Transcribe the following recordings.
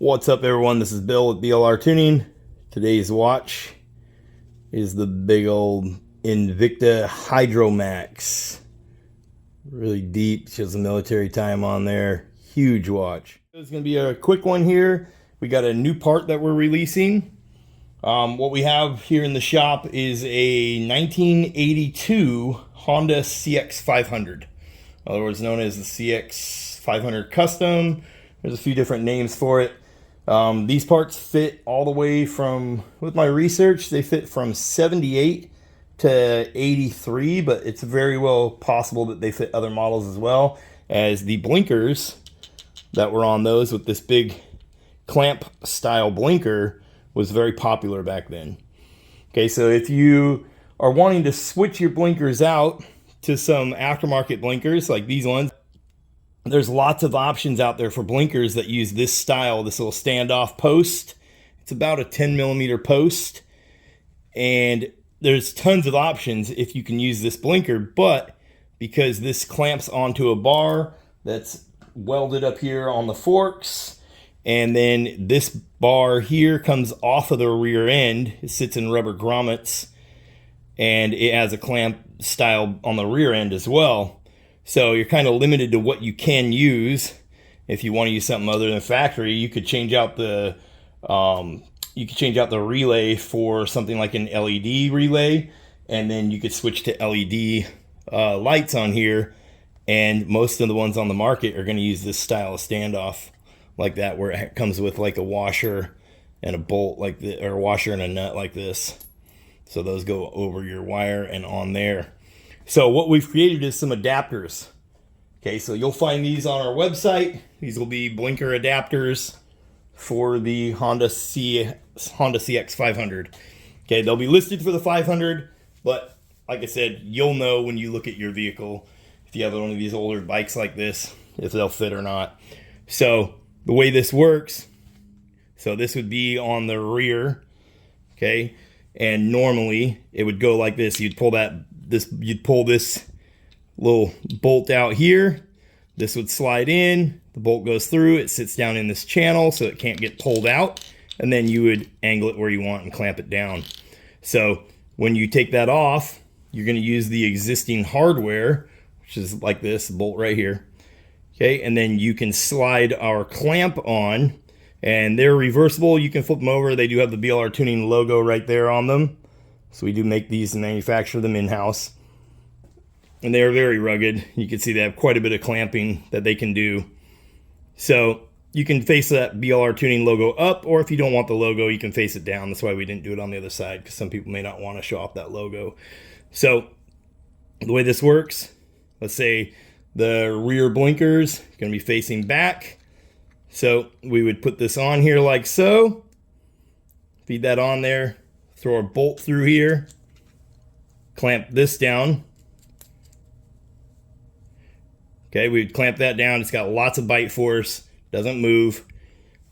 What's up, everyone? This is Bill with BLR Tuning. Today's watch is the big old Invicta Hydromax. Really deep, shows the military time on there. Huge watch. It's going to be a quick one here. We got a new part that we're releasing. What we have here in the shop is a 1982 Honda CX500. In other words, known as the CX500 Custom. There's a few different names for it. These parts fit all the way from, with my research, they fit from 78 to 83, but it's very well possible that they fit other models as well, as the blinkers that were on those with this big clamp style blinker was very popular back then. Okay, so if you are wanting to switch your blinkers out to some aftermarket blinkers like these ones, there's lots of options out there for blinkers that use this style, this little standoff post. It's about a 10mm post, and there's tons of options if you can use this blinker, but because this clamps onto a bar that's welded up here on the forks, and then this bar here comes off of the rear end, it sits in rubber grommets, and it has a clamp style on the rear end as well. So you're kind of limited to what you can use. If you want to use something other than factory, you could change out the relay for something like an LED relay, and then you could switch to LED lights on here. And most of the ones on the market are going to use this style of standoff like that, where it comes with like a washer and a bolt like this, or a washer and a nut like this. So those go over your wire and on there. So what we've created is some adapters. Okay, so you'll find these on our website. These will be blinker adapters for the Honda CX500. Okay, they'll be listed for the 500, but like I said, you'll know when you look at your vehicle, if you have one of these older bikes like this, if they'll fit or not. So the way this works, so this would be on the rear, okay, and normally it would go like this. You'd pull this little bolt out here. This would slide in, the bolt goes through, it sits down in this channel so it can't get pulled out, and then you would angle it where you want and clamp it down. So when you take that off, you're going to use the existing hardware, which is like this bolt right here. Okay, and then you can slide our clamp on, and they're reversible. You can flip them over. They do have the BLR Tuning logo right there on them. So we do make these and manufacture them in-house. And they are very rugged. You can see they have quite a bit of clamping that they can do. So you can face that BLR Tuning logo up, or if you don't want the logo, you can face it down. That's why we didn't do it on the other side, because some people may not want to show off that logo. So the way this works, let's say the rear blinkers are going to be facing back. So we would put this on here like so. Feed that on there. Throw a bolt through here, clamp this down. Okay, we would clamp that down. It's got lots of bite force, doesn't move.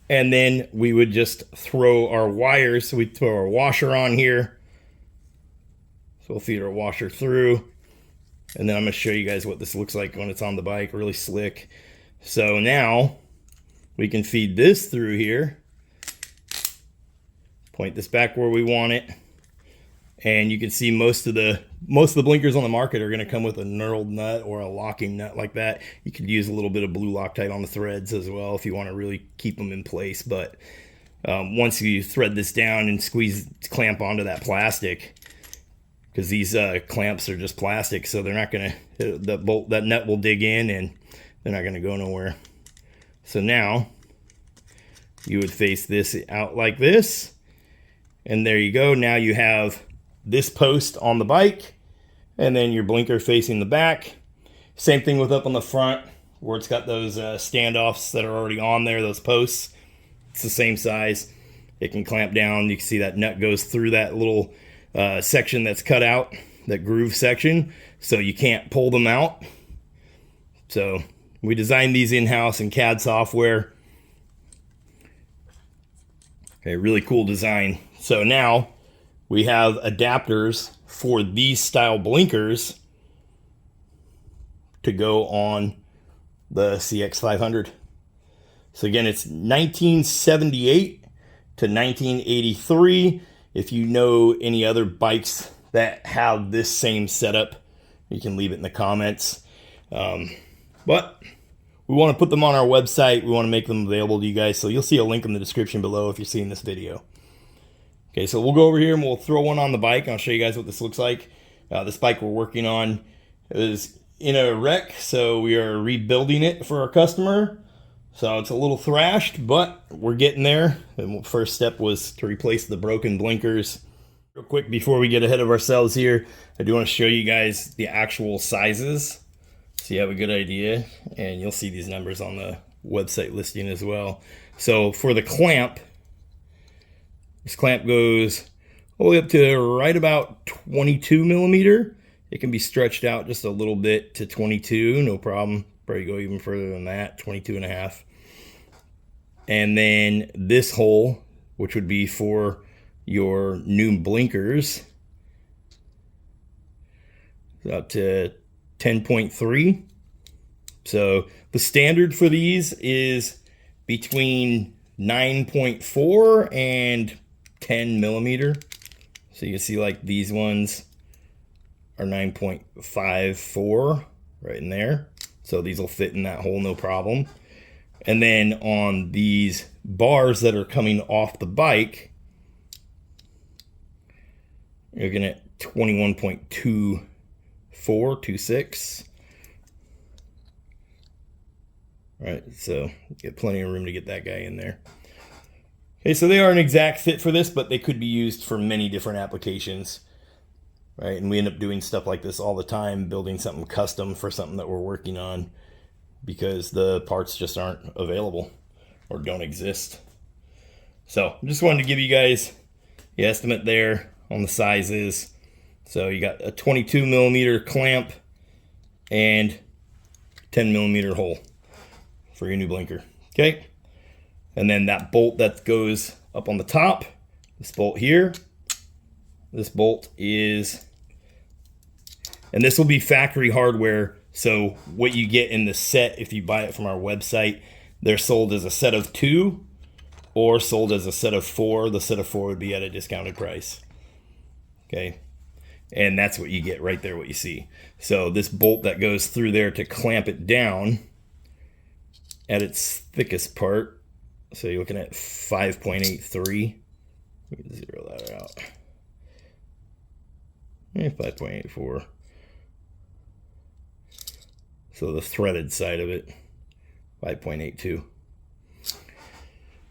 And then we would just throw our wires. So we'd throw our washer on here. So we'll feed our washer through. And then I'm going to show you guys what this looks like when it's on the bike, really slick. So now we can feed this through here. Point this back where we want it, and you can see most of the blinkers on the market are going to come with a knurled nut or a locking nut like that. You could use a little bit of blue Loctite on the threads as well if you want to really keep them in place. But once you thread this down and clamp onto that plastic, because these clamps are just plastic, so they're not going to, that nut will dig in and they're not going to go nowhere. So now you would face this out like this. And there you go. Now you have this post on the bike, and then your blinker facing the back. Same thing with up on the front, where it's got those standoffs that are already on there, those posts. It's the same size. It can clamp down. You can see that nut goes through that little section that's cut out, that groove section, so you can't pull them out. So we designed these in-house in CAD software. Okay, really cool design. So now we have adapters for these style blinkers to go on the CX500. So again, it's 1978 to 1983. If you know any other bikes that have this same setup, you can leave it in the comments. But we want to put them on our website. We want to make them available to you guys. So you'll see a link in the description below if you're seeing this video. Okay, so we'll go over here and we'll throw one on the bike. I'll show you guys what this looks like. This bike we're working on is in a wreck, so we are rebuilding it for our customer. So it's a little thrashed, but we're getting there. And first step was to replace the broken blinkers. Real quick, before we get ahead of ourselves here, I do want to show you guys the actual sizes so you have a good idea. And you'll see these numbers on the website listing as well. So for the clamp, this clamp goes all the way up to right about 22 millimeter. It can be stretched out just a little bit to 22, no problem. Probably go even further than that, 22 and a half. And then this hole, which would be for your new blinkers, up to 10.3. So the standard for these is between 9.4 and 10 millimeter. So you see like these ones are 9.54 right in there. So these will fit in that hole, no problem. And then on these bars that are coming off the bike, you're looking at 21.26. Right, so get plenty of room to get that guy in there. Okay, so they are an exact fit for this, but they could be used for many different applications, right? And we end up doing stuff like this all the time, building something custom for something that we're working on because the parts just aren't available or don't exist. So I just wanted to give you guys the estimate there on the sizes. So you got a 22 millimeter clamp and 10 millimeter hole for your new blinker. Okay. And then that bolt that goes up on the top, this bolt here, this bolt is, and this will be factory hardware. So what you get in the set, if you buy it from our website, they're sold as a set of 2 or sold as a set of 4. The set of 4 would be at a discounted price. Okay. And that's what you get right there, what you see. So this bolt that goes through there to clamp it down at its thickest part, so you're looking at 5.83. Zero that out. 5.84. So the threaded side of it, 5.82.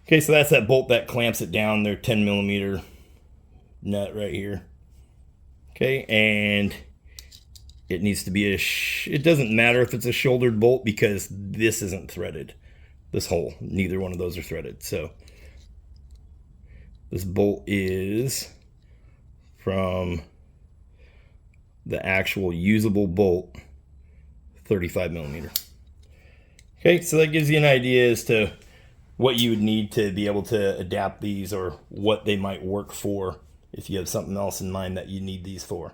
Okay, so that's that bolt that clamps it down. Their 10 millimeter nut right here. Okay, and it needs to be it doesn't matter if it's a shouldered bolt because this isn't threaded. This hole, neither one of those are threaded. So this bolt is from the actual usable bolt, 35 millimeter. Okay, so that gives you an idea as to what you would need to be able to adapt these or what they might work for if you have something else in mind that you need these for.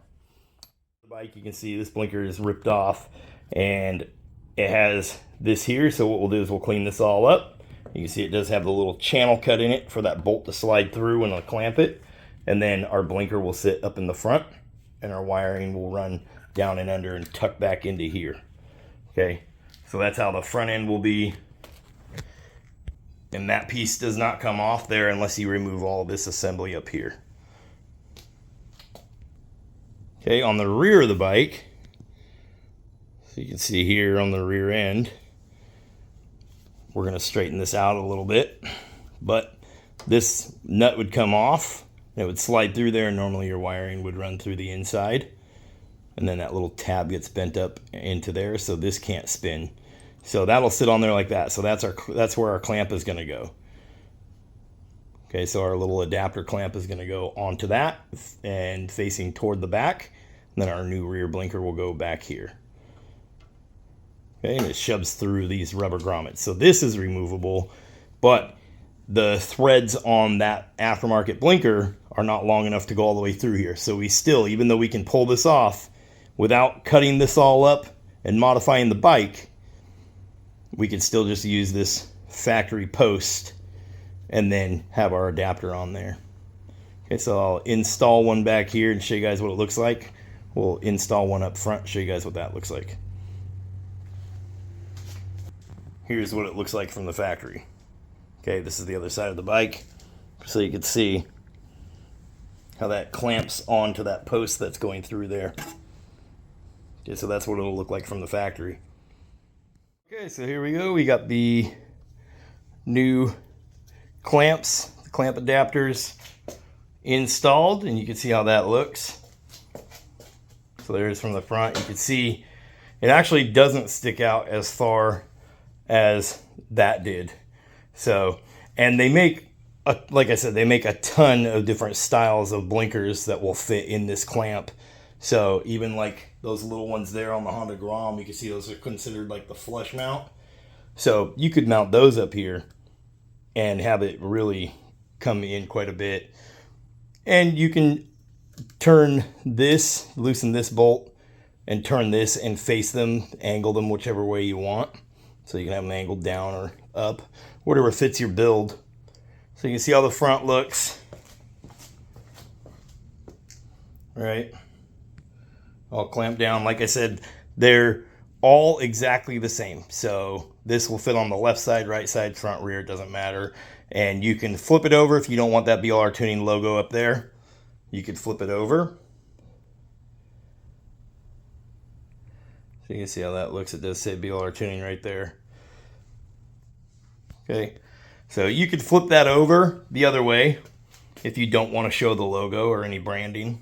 The bike, you can see this blinker is ripped off and it has this here. So what we'll do is we'll clean this all up. You can see it does have the little channel cut in it for that bolt to slide through when I'll clamp it. And then our blinker will sit up in the front and our wiring will run down and under and tuck back into here. Okay, so that's how the front end will be. And that piece does not come off there unless you remove all of this assembly up here. Okay, on the rear of the bike, so you can see here on the rear end, we're going to straighten this out a little bit, but this nut would come off, and it would slide through there, and normally your wiring would run through the inside, and then that little tab gets bent up into there, so this can't spin. So that'll sit on there like that. So that's where our clamp is going to go. Okay, so our little adapter clamp is going to go onto that and facing toward the back. And then our new rear blinker will go back here. Okay, and it shoves through these rubber grommets. So this is removable, but the threads on that aftermarket blinker are not long enough to go all the way through here. So we still, even though we can pull this off without cutting this all up and modifying the bike, we can still just use this factory post and then have our adapter on there. Okay, so I'll install one back here and show you guys what it looks like. We'll install one up front, show you guys what that looks like. Here's what it looks like from the factory. Okay, this is the other side of the bike, so you can see how that clamps onto that post that's going through there. Okay, so that's what it'll look like from the factory. Okay, so here we go. We got the new clamps, the clamp adapters installed, and you can see how that looks. So there's from the front. You can see it actually doesn't stick out as far as that did. So, and they make, like I said, they make a ton of different styles of blinkers that will fit in this clamp. So even like those little ones there on the Honda Grom, you can see those are considered like the flush mount. So you could mount those up here and have it really come in quite a bit. And you can turn this, loosen this bolt, and turn this and face them, angle them whichever way you want. So you can have them angled down or up, whatever fits your build. So you can see how the front looks. Right? All clamped down. Like I said, they're all exactly the same. So this will fit on the left side, right side, front, rear, it doesn't matter. And you can flip it over if you don't want that BLR Tuning logo up there. You could flip it over. So you can see how that looks. It does say BLR Tuning right there. Okay, so you could flip that over the other way if you don't want to show the logo or any branding.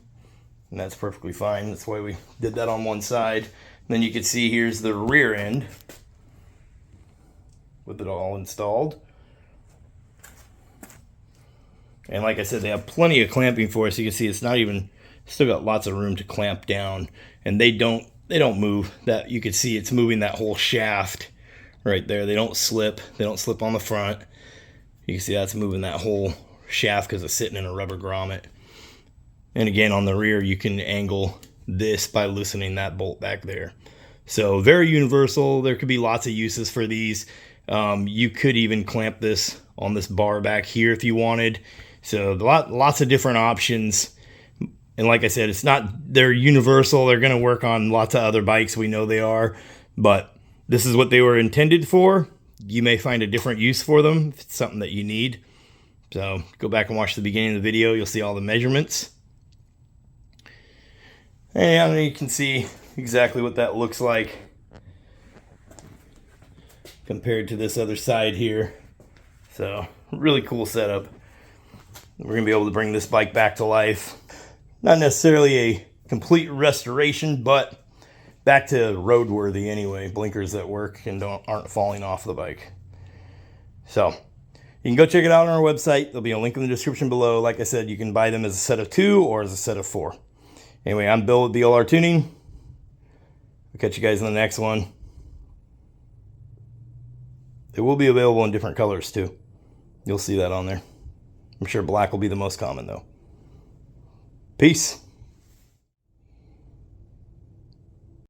And that's perfectly fine. That's why we did that on one side. And then you can see here's the rear end with it all installed. And like I said, they have plenty of clamping for us. You can see it's not even, still got lots of room to clamp down. And they don't move. That you can see it's moving that whole shaft right there. They don't slip. They don't slip on the front. You can see that's moving that whole shaft because it's sitting in a rubber grommet. And again, on the rear, you can angle this by loosening that bolt back there. So very universal. There could be lots of uses for these. You could even clamp this on this bar back here if you wanted. So lots of different options. And like I said, it's not, they're universal. They're going to work on lots of other bikes. We know they are, but this is what they were intended for. You may find a different use for them if it's something that you need. So go back and watch the beginning of the video. You'll see all the measurements. And you can see exactly what that looks like compared to this other side here. So really cool setup. We're going to be able to bring this bike back to life. Not necessarily a complete restoration, but back to roadworthy anyway. Blinkers that work and aren't falling off the bike. So you can go check it out on our website. There'll be a link in the description below. Like I said, you can buy them as a set of 2 or as a set of 4. Anyway, I'm Bill with BLR Tuning. I'll catch you guys in the next one. It will be available in different colors too. You'll see that on there. I'm sure black will be the most common though. Peace.